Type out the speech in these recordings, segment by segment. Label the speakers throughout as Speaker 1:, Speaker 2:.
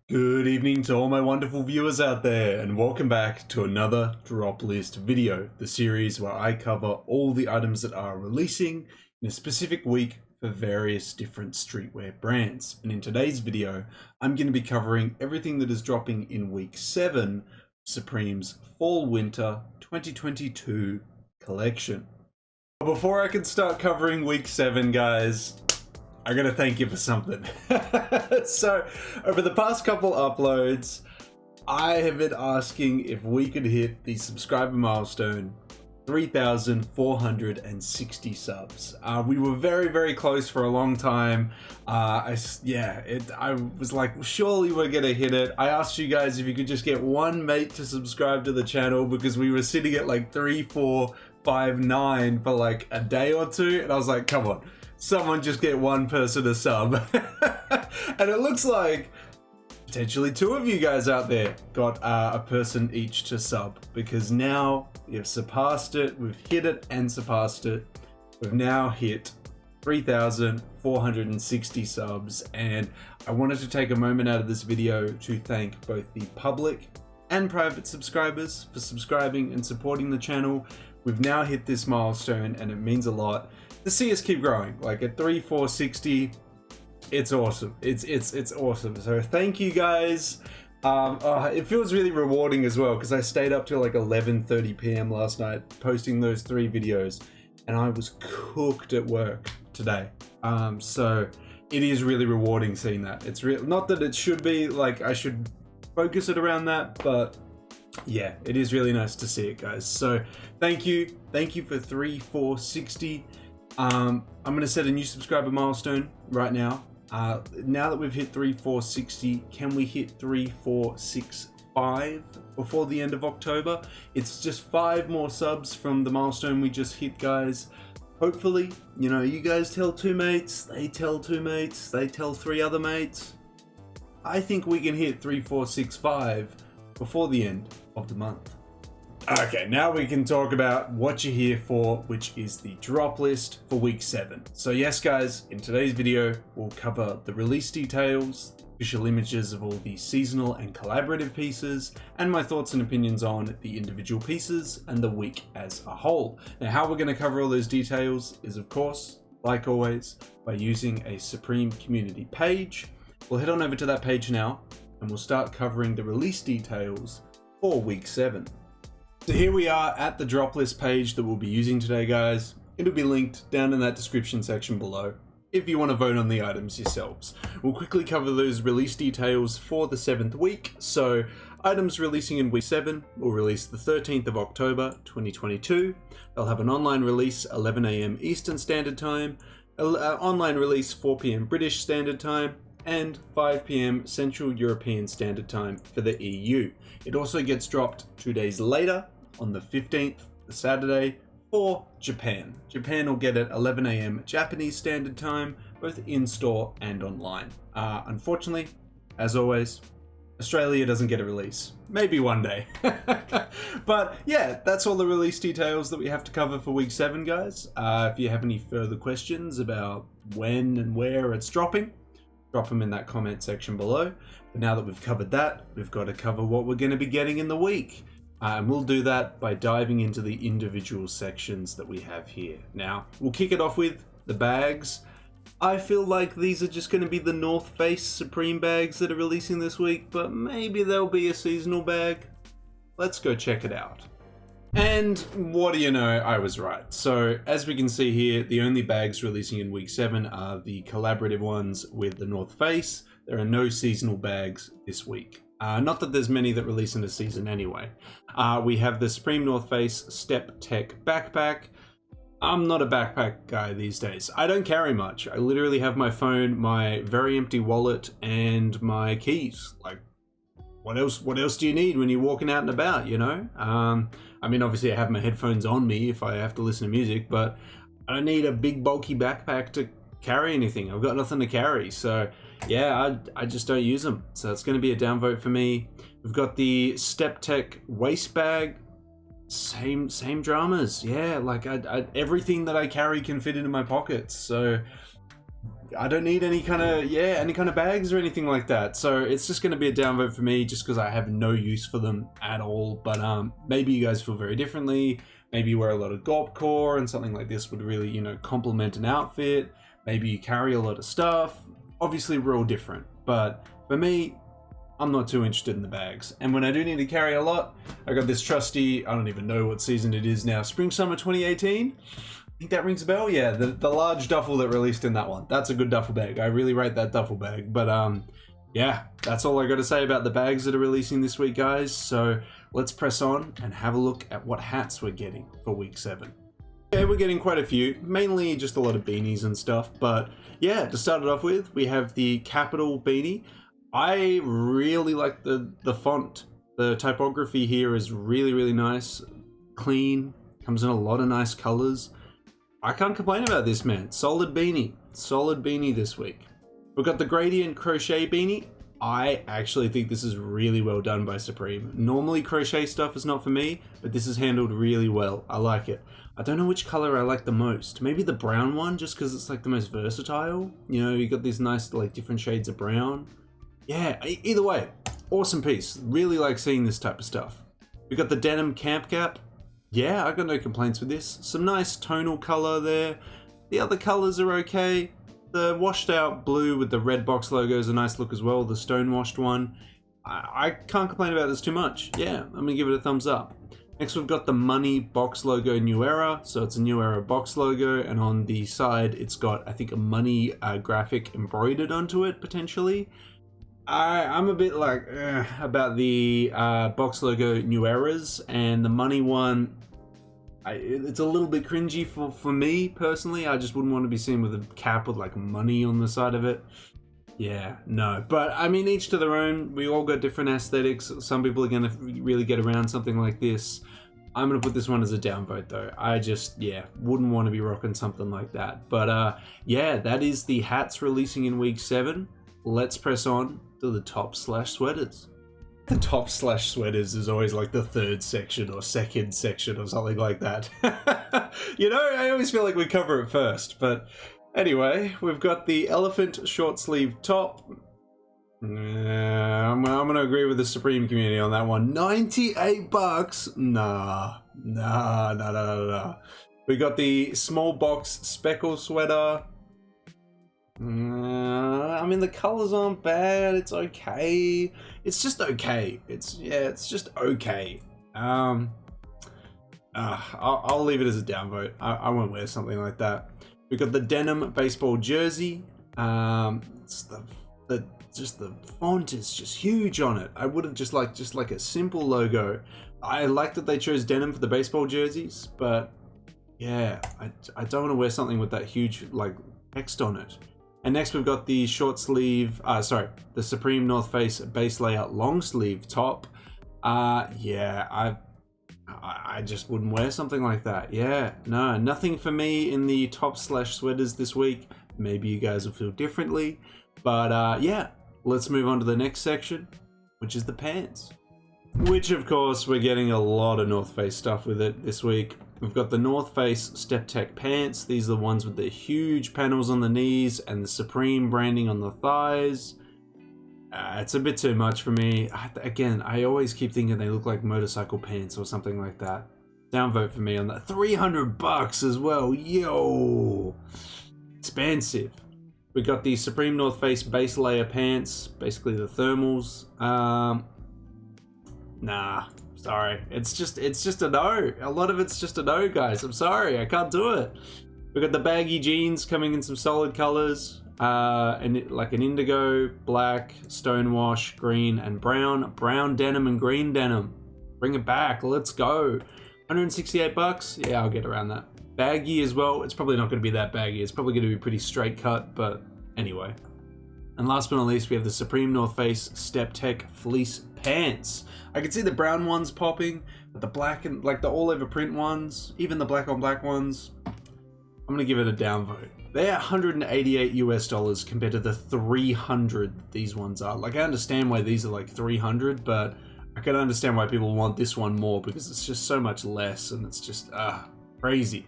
Speaker 1: Good evening to all my wonderful viewers out there, and welcome back to another drop list video, the series where I cover all the items that are releasing in a specific week for various different streetwear brands. And in today's video, I'm going to be covering everything that is dropping in week 7, Supreme's Fall Winter 2022 collection. But before I can start covering week 7, guys, I gotta thank you for something. So, over the past couple uploads, I have been asking if we could hit the subscriber milestone, 3,460 subs. We were very close for a long time. I was like, surely we're gonna hit it. I asked you guys if you could just get one mate to subscribe to the channel because we were sitting at like 3, 4, 5, 9 for like a day or two, and I was like, come on. Someone just get one person a sub. And it looks like potentially 2 of you guys out there got a person each to sub, because now you've surpassed it. We've hit it and surpassed it. We've now hit 3,460 subs, and I wanted to take a moment out of this video to thank both the public and private subscribers for subscribing and supporting the channel. We've now hit this milestone, and it means a lot to see us keep growing. Like at 3,460, it's awesome. It's awesome. So thank you guys. It feels really rewarding as well, because I stayed up till like 11:30 p.m. last night posting those 3 videos, and I was cooked at work today. So it is really rewarding seeing that. It's real. Not that it should be like I should focus it around that, but yeah, it is really nice to see it, guys. So thank you for 3,460. I'm going to set a new subscriber milestone right now. Now that we've hit 3,460, can we hit 3,465 before the end of October? It's just 5 more subs from the milestone we just hit, guys. Hopefully, you know, you guys tell 2 mates, they tell 2 mates, they tell 3 other mates. I think we can hit 3,465 before the end of the month. Okay, now we can talk about what you're here for, which is the drop list for week 7. So yes, guys, in today's video, we'll cover the release details, visual images of all the seasonal and collaborative pieces, and my thoughts and opinions on the individual pieces and the week as a whole. Now, how we're going to cover all those details is, of course, like always, by using a Supreme community page. We'll head on over to that page now, and we'll start covering the release details for week 7. So here we are at the drop list page that we'll be using today, guys. It'll be linked down in that description section below if you want to vote on the items yourselves. We'll quickly cover those release details for the 7th week. So items releasing in week 7 will release the 13th of October 2022. They'll have an online release 11 AM Eastern Standard Time, online release 4 PM British Standard Time, and 5 PM Central European Standard Time for the EU. It also gets dropped 2 days later on the 15th, the Saturday, for Japan. Japan will get it 11 AM Japanese Standard Time, both in-store and online. Unfortunately, as always, Australia doesn't get a release. Maybe one day. But yeah, that's all the release details that we have to cover for week 7, guys. If you have any further questions about when and where it's dropping, drop them in that comment section below. But now that we've covered that, we've got to cover what we're going to be getting in the week. And we'll do that by diving into the individual sections that we have here. Now, we'll kick it off with the bags. I feel like these are just going to be the North Face Supreme bags that are releasing this week, but maybe there'll be a seasonal bag. Let's go check it out. And what do you know, I was right. So as we can see here, the only bags releasing in week 7 are the collaborative ones with the North Face. There are no seasonal bags this week. Not that there's many that release in the season anyway. We have the Supreme North Face Step Tech backpack. I'm not a backpack guy these days. I don't carry much. I literally have my phone, my very empty wallet, and my keys. Like, what else do you need when you're walking out and about, you know? I mean, obviously I have my headphones on me if I have to listen to music, but I don't need a big bulky backpack to carry anything. I've got nothing to carry. So yeah, I just don't use them. So it's going to be a downvote for me. We've got the Step Tech waist bag. Same dramas. Yeah, like everything that I carry can fit into my pockets. So I don't need any kind of bags or anything like that. So it's just going to be a downvote for me, just because I have no use for them at all. But maybe you guys feel very differently. Maybe you wear a lot of Gorp core and something like this would really, you know, complement an outfit. Maybe you carry a lot of stuff. Obviously, we're all different. But for me, I'm not too interested in the bags. And when I do need to carry a lot, I got this trusty, I don't even know what season it is now, Spring/Summer 2018. I think that rings a bell. Yeah, the large duffel that released in that one. That's a good duffel bag. I really rate that duffel bag. But yeah, that's all I got to say about the bags that are releasing this week, guys. So let's press on and have a look at what hats we're getting for week 7. Yeah, we're getting quite a few, mainly just a lot of beanies and stuff. But yeah, to start it off with, we have the Capital beanie. I really like the font. The typography here is really, really nice, clean, comes in a lot of nice colors. I can't complain about this, man. Solid beanie this week. We've got the Gradient Crochet beanie. I actually think this is really well done by Supreme. Normally crochet stuff is not for me, but this is handled really well. I like it. I don't know which color I like the most. Maybe the brown one, just because it's like the most versatile. You know, you got these nice like different shades of brown. Yeah, either way, awesome piece. Really like seeing this type of stuff. We got the Denim Camp Cap. Yeah, I got no complaints with this. Some nice tonal color there. The other colors are okay. The washed out blue with the red box logo is a nice look as well. The stone washed one. I can't complain about this too much. Yeah, I'm gonna give it a thumbs up. Next we've got the Money box logo New Era. So it's a New Era box logo, and on the side it's got, I think, a money graphic embroidered onto it potentially. I'm a bit like about the box logo New Eras, and the Money one, it's a little bit cringy for me personally. I just wouldn't want to be seen with a cap with like money on the side of it. Yeah, no. But I mean, each to their own. We all got different aesthetics. Some people are going to really get around something like this. I'm going to put this one as a downvote though. I just, wouldn't want to be rocking something like that. But yeah, that is the hats releasing in week 7. Let's press on to the top/sweaters. The top/sweaters is always like the 3rd section or 2nd section or something like that. You know, I always feel like we cover it first. But anyway, we've got the Elephant short sleeve top. I'm gonna agree with the Supreme community on that one. $98? Nah. We got the small box speckle sweater. I mean, the colors aren't bad. It's okay. It's just okay. It's just okay. I'll leave it as a downvote. I won't wear something like that. We got the denim baseball jersey. It's the font is just huge on it. I would have just like a simple logo. I like that they chose denim for the baseball jerseys, but yeah, I don't want to wear something with that huge like text on it. And next we've got the short sleeve, the Supreme North Face base layout long sleeve top. Yeah, I just wouldn't wear something like that. Yeah, no, nothing for me in the top/sweaters this week. Maybe you guys will feel differently, but yeah, let's move on to the next section, which is the pants. Which of course we're getting a lot of North Face stuff with it this week. We've got the North Face Step Tech pants. These are the ones with the huge panels on the knees and the Supreme branding on the thighs. It's a bit too much for me. Again, I always keep thinking they look like motorcycle pants or something like that. Downvote for me on that. $300 as well. Yo, expensive. We got the Supreme North Face base layer pants, basically the thermals. Nah. Sorry, it's just a no. A lot of it's just a no, guys. I'm sorry, I can't do it. We've got the baggy jeans coming in some solid colors, and like an indigo, black, stonewash, green, and brown denim and green denim. Bring it back, let's go. $168. Yeah, I'll get around that. Baggy as well. It's probably not going to be that baggy. It's probably going to be pretty straight cut, but anyway. And last but not least, we have the Supreme North Face Step Tech fleece pants. I can see the brown ones popping, but the black and like the all over print ones, even the black on black ones, I'm gonna give it a downvote. They're $188 compared to the 300 these ones are. Like, I understand why these are like 300, but I can understand why people want this one more because it's just so much less and it's just crazy.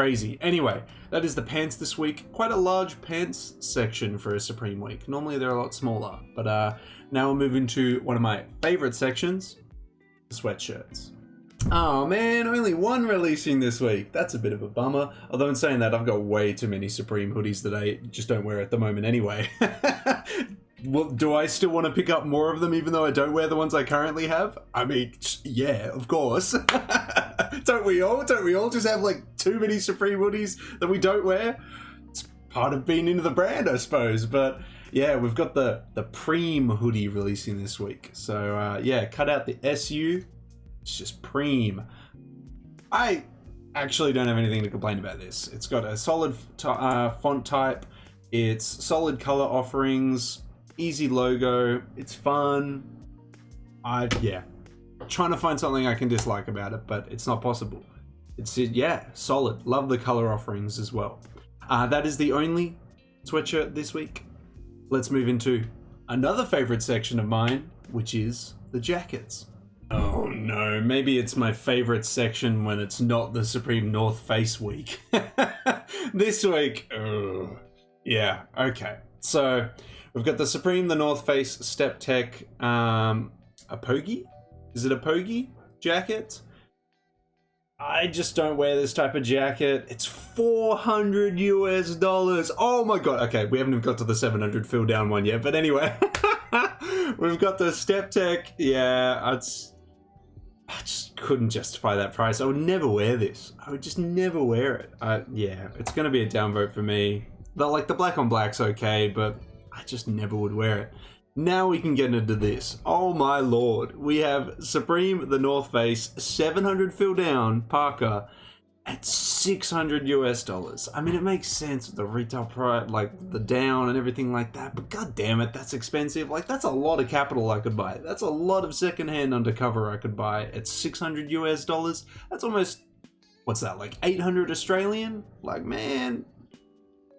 Speaker 1: Crazy. Anyway, that is the pants this week. Quite a large pants section for a Supreme week. Normally they're a lot smaller, but now we'll move into one of my favorite sections, the sweatshirts. Oh man, only one releasing this week. That's a bit of a bummer. Although in saying that, I've got way too many Supreme hoodies that I just don't wear at the moment anyway. Well, do I still want to pick up more of them even though I don't wear the ones I currently have? I mean, yeah, of course. Don't we all? Don't we all just have like too many Supreme hoodies that we don't wear? It's part of being into the brand, I suppose. But yeah, we've got the Preem hoodie releasing this week. So yeah, cut out the SU. It's just Preem. I actually don't have anything to complain about this. It's got a solid font type. It's solid color offerings. Easy logo. It's fun. Yeah. Trying to find something I can dislike about it, but it's not possible. It's, yeah, solid. Love the color offerings as well. That is the only sweatshirt this week. Let's move into another favorite section of mine, which is the jackets. Oh no, maybe it's my favorite section when it's not the Supreme North Face week. This week, yeah, okay. So we've got the Supreme, the North Face, Step Tech, a Pogie? Is it a Pogie jacket? I just don't wear this type of jacket. It's $400 US. Oh my god. Okay, we haven't even got to the 700 fill down one yet, but anyway. We've got the Step Tech. Yeah, I just couldn't justify that price. I would never wear this. I would just never wear it. Yeah, it's going to be a downvote for me. Like the black on black's okay, but I just never would wear it. Now we can get into this. Oh my lord. We have Supreme, the North Face, 700 fill down, Parker, at $600 US. I mean, it makes sense with the retail price, like the down and everything like that, but god damn it, that's expensive. Like, that's a lot of capital I could buy. That's a lot of secondhand undercover I could buy at $600 US. That's almost, what's that, like 800 Australian? Like, man,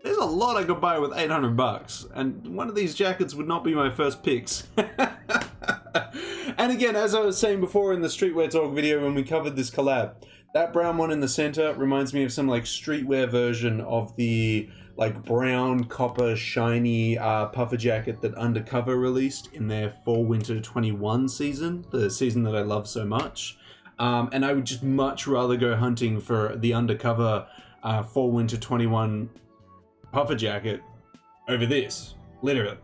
Speaker 1: there's a lot I could buy with 800 bucks, and one of these jackets would not be my first picks. And again, as I was saying before in the Streetwear Talk video when we covered this collab, that brown one in the center reminds me of some like streetwear version of the like brown copper shiny puffer jacket that Undercover released in their fall winter 21 season, the season that I love so much. And I would just much rather go hunting for the Undercover fall winter 21 puffer jacket over this. Literally.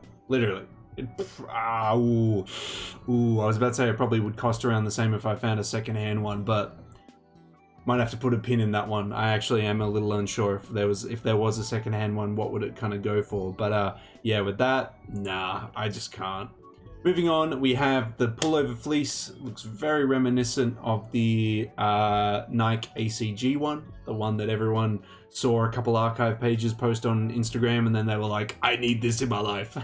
Speaker 1: I was about to say it probably would cost around the same if I found a secondhand one, but might have to put a pin in that one. I actually am a little unsure if there was a secondhand one, what would it kind of go for? But yeah, with that, nah, I just can't. Moving on, we have the pullover fleece. Looks very reminiscent of the Nike ACG one, the one that everyone saw a couple archive pages post on Instagram, and then they were like, I need this in my life.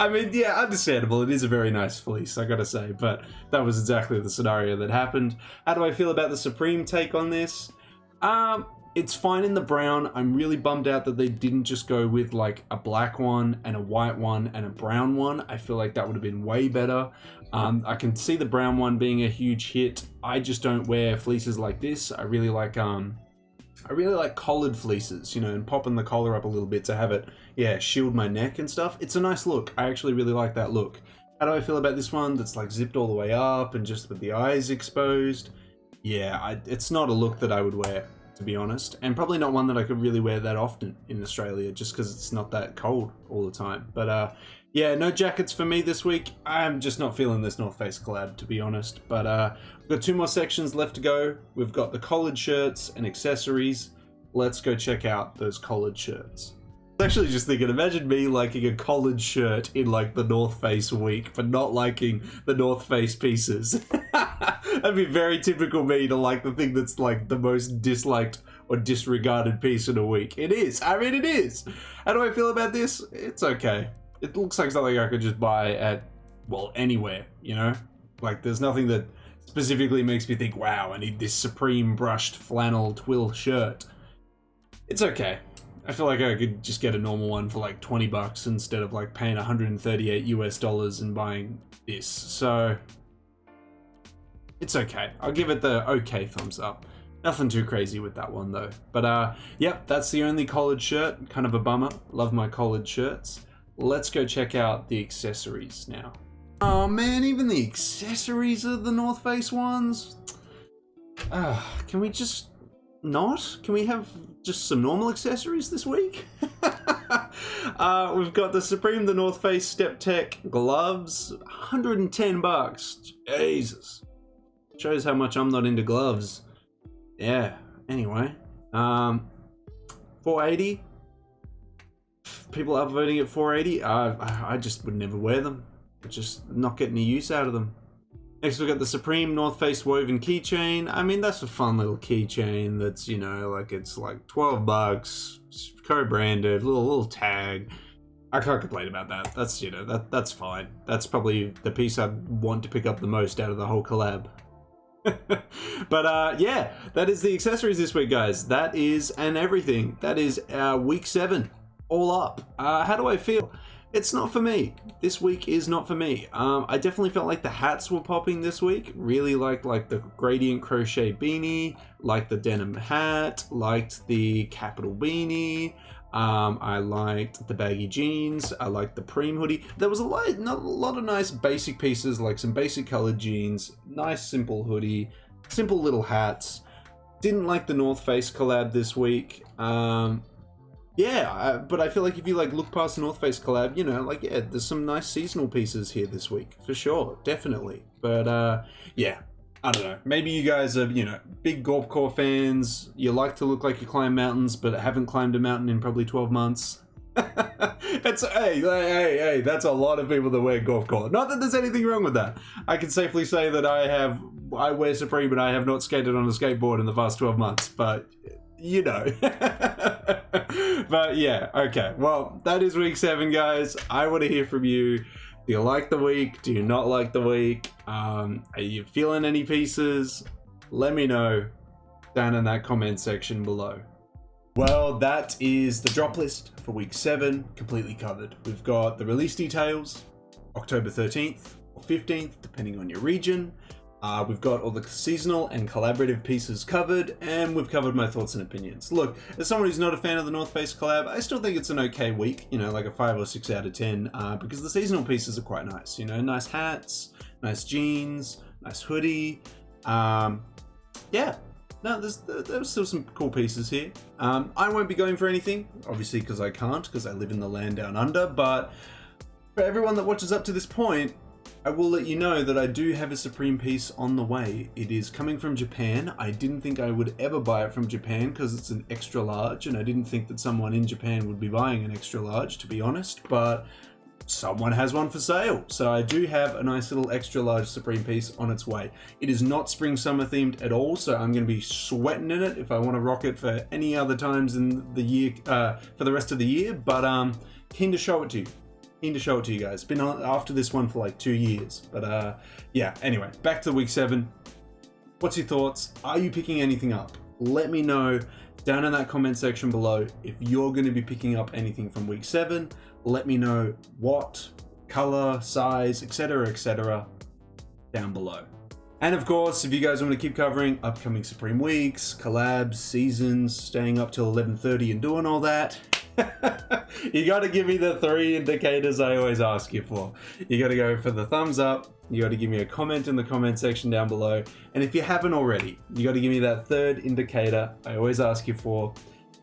Speaker 1: I mean, yeah, understandable. It is a very nice fleece, I gotta say, but that was exactly the scenario that happened. How do I feel about the Supreme take on this? It's fine in the brown. I'm really bummed out that they didn't just go with like a black one and a white one and a brown one. I feel like that would have been way better. I can see the brown one being a huge hit. I just don't wear fleeces like this. I really like collared fleeces, you know, and popping the collar up a little bit to have it, yeah, shield my neck and stuff. It's a nice look. I actually really like that look. How do I feel about this one that's like zipped all the way up and just with the eyes exposed? Yeah, it's not a look that I would wear, to be honest, and probably not one that I could really wear that often in Australia just because it's not that cold all the time. But yeah, no jackets for me this week. I'm just not feeling this North Face collab, to be honest. But we've got two more sections left to go. We've got the collared shirts and accessories. Let's go check out those collared shirts. I was actually just thinking, imagine me liking a collared shirt in like the North Face week, but not liking the North Face pieces. That'd be very typical me to like the thing that's like the most disliked or disregarded piece in a week. It is. I mean, it is. How do I feel about this? It's okay. It looks like something I could just buy at, well, anywhere, you know? Like, there's nothing that specifically makes me think, wow, I need this Supreme brushed flannel twill shirt. It's okay. I feel like I could just get a normal one for like 20 bucks instead of like paying $138 US and buying this. So it's okay. I'll give it the okay thumbs up. Nothing too crazy with that one though. But yep, that's the only collared shirt. Kind of a bummer. Love my collared shirts. Let's go check out the accessories now. Oh man, even the accessories are the North Face ones. Can we just not? Can we have just some normal accessories this week? We've got the Supreme the North Face Step Tech gloves, $110. Jesus. Shows how much I'm not into gloves. Yeah, anyway. 480. People are voting at 480. I just would never wear them. Just not get any use out of them. Next we've got the Supreme North Face woven keychain. I mean, that's a fun little keychain that's, you know, like it's like $12, co-branded, little tag. I can't complain about that. That's, you know, that's fine. That's probably the piece I'd want to pick up the most out of the whole collab. But yeah, that is the accessories this week, guys. That is and everything. That is week 7 all up. How do I feel? It's not for me. This week is not for me. I definitely felt like the hats were popping this week. Really liked like the gradient crochet beanie, liked the denim hat, liked the capital beanie. I liked the baggy jeans. I liked the Preem hoodie. There was a lot of nice basic pieces, like some basic colored jeans, nice simple hoodie, simple little hats. Didn't like the North Face collab this week. Yeah, but I feel like if you like look past the North Face collab, you know, like, yeah, there's some nice seasonal pieces here this week, for sure, definitely. But yeah, I don't know. Maybe you guys are, you know, big Gorpcore fans. You like to look like you climb mountains, but haven't climbed a mountain in probably 12 months. Hey, that's a lot of people that wear Gorpcore. Not that there's anything wrong with that. I can safely say that I wear Supreme, but I have not skated on a skateboard in the past 12 months, but you know. But yeah, okay. Well, that is week 7, guys. I want to hear from you. Do you like the week? Do you not like the week? Are you feeling any pieces? Let me know down in that comment section below. Well, that is the drop list for week 7, completely covered. We've got the release details, October 13th or 15th, depending on your region. We've got all the seasonal and collaborative pieces covered, and we've covered my thoughts and opinions. Look, as someone who's not a fan of the North Face collab, I still think it's an okay week, you know, like a 5 or 6 out of 10, because the seasonal pieces are quite nice, you know, nice hats, nice jeans, nice hoodie. Yeah, no, there's still some cool pieces here. I won't be going for anything, obviously, because I can't, because I live in the land down under, but for everyone that watches up to this point, I will let you know that I do have a Supreme piece on the way. It is coming from Japan. I didn't think I would ever buy it from Japan because it's an extra large, and I didn't think that someone in Japan would be buying an extra large, to be honest, but someone has one for sale. So I do have a nice little extra large Supreme piece on its way. It is not spring summer themed at all, so I'm going to be sweating in it if I want to rock it for any other times in the year, for the rest of the year, but keen to show it to you. Keen to show it to you guys. Been after this one for like 2 years, but yeah, anyway, back to week 7. What's your thoughts? Are you picking anything up? Let me know down in that comment section below if you're going to be picking up anything from week 7. Let me know what, color, size, etc, down below. And of course, if you guys want to keep covering upcoming Supreme weeks, collabs, seasons, staying up till 11:30 and doing all that, you got to give me the 3 indicators I always ask you for. You got to go for the thumbs up, you got to give me a comment in the comment section down below, and if you haven't already, you got to give me that 3rd indicator I always ask you for,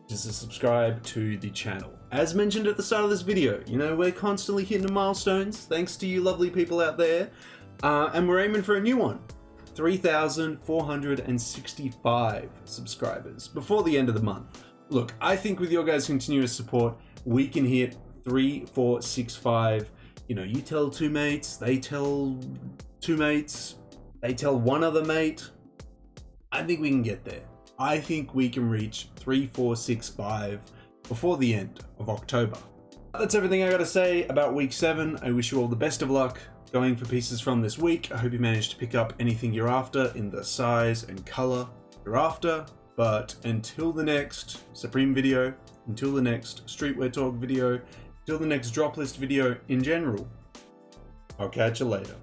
Speaker 1: which is to subscribe to the channel. As mentioned at the start of this video, you know, we're constantly hitting the milestones, thanks to you lovely people out there, and we're aiming for a new one. 3,465 subscribers before the end of the month. Look, I think with your guys' continuous support, we can hit 3,465. You know, you tell 2 mates, they tell 2 mates, they tell 1 other mate. I think we can get there. I think we can reach 3,465 before the end of October. That's everything I gotta say about week 7. I wish you all the best of luck going for pieces from this week. I hope you managed to pick up anything you're after in the size and color you're after. But until the next Supreme video, until the next Streetwear Talk video, until the next drop list video in general, I'll catch you later.